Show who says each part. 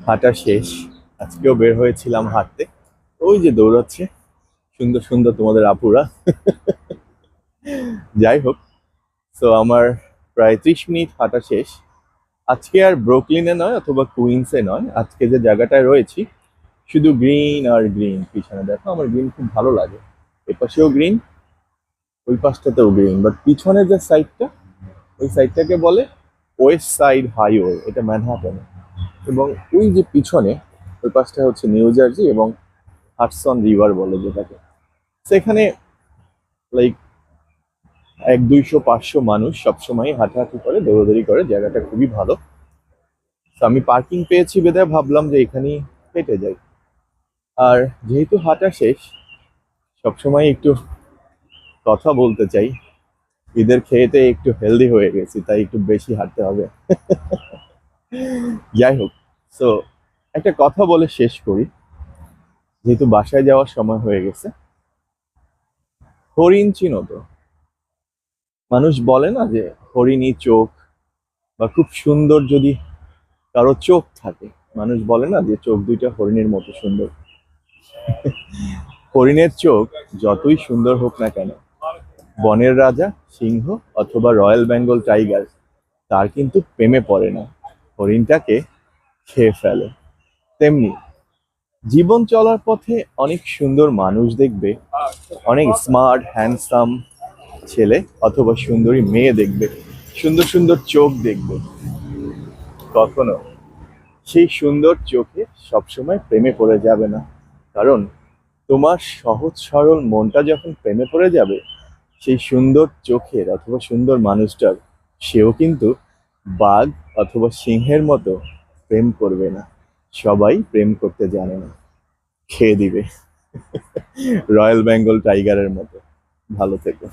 Speaker 1: হাঁটা শেষ। আজকেও বের হয়েছিলাম হাঁটতে। ওই যে দৌড়াচ্ছে সুন্দর সুন্দর তোমাদের আপুরা। যাই হোক, তো আমার প্রায় 30 মিনিট হাঁটা শেষ। আজকে আর ব্রুকলিনে নয় অথবা কুইন্সে নয়, আজকে যে জায়গাটায় রয়েছি শুধু গ্রিন আর গ্রিন। পিছনে দেখো, আমার গ্রিন খুব ভালো লাগে। এপাশেও গ্রিন, ওই পাশটাতেও গ্রিন, বাট পিছনে যে সাইডটা, ওই সাইডটাকে বলে ওয়েস্ট সাইড হাইওয়ে, এটা ম্যানহাটনে। এবং ওই যে পিছনে ওই পাশটা হচ্ছে নিউ জার্সি এবং হাডসন রিভার বলে যেটাকে। সেখানে লাইক 100-200-500 মানুষ সবসময় হাঁটাহাঁটি করে, দৌড়াদৌড়ি করে। জায়গাটা খুবই ভালো। তো আমি পার্কিং পেয়েছি বেধায় ভাবলাম যে এখানেই হেঁটে যাই। আর যেহেতু হাঁটা শেষ, সবসময় একটু কথা বলতে চাই। ঈদের খেয়েতে একটু হেলদি হয়ে গেছি, তাই একটু বেশি হাঁটতে হবে। যাই হোক, তো একটা কথা বলে শেষ করি, যেহেতু বাসায় যাওয়ার সময় হয়ে গেছে। হরিণ চিনো তো? মানুষ বলে না যে হরিণী চোখ, বা খুব সুন্দর যদি কারো চোখ থাকে, মানুষ বলে না যে চোখ দুইটা হরিণের মতো সুন্দর। হরিণের চোখ যতই সুন্দর হোক না কেন, বনের রাজা সিংহ অথবা রয়্যাল বেঙ্গল টাইগার তার কিন্তু প্রেমে পড়ে না, হরিণটাকে খেয়ে ফেলে। তেমনি জীবন চলার পথে অনেক সুন্দর মানুষ দেখবে, অনেক স্মার্ট হ্যান্ডসাম ছেলে অথবা সুন্দরী মেয়ে দেখবে, সুন্দর সুন্দর চোখ দেখবে। কখনো সেই সুন্দর চোখে সবসময় প্রেমে পড়ে যাবে না, কারণ তোমার সহজ সরল মনটা যখন প্রেমে পড়ে যাবে সেই সুন্দর চোখের অথবা সুন্দর মানুষটার, সেও কিন্তু বাঘ অথবা সিংহের মতো প্রেম করবে না। সবাই প্রেম করতে জানে না, খেয়ে দিবে। রয়্যাল বেঙ্গল টাইগারের মতো। ভালো থেকো।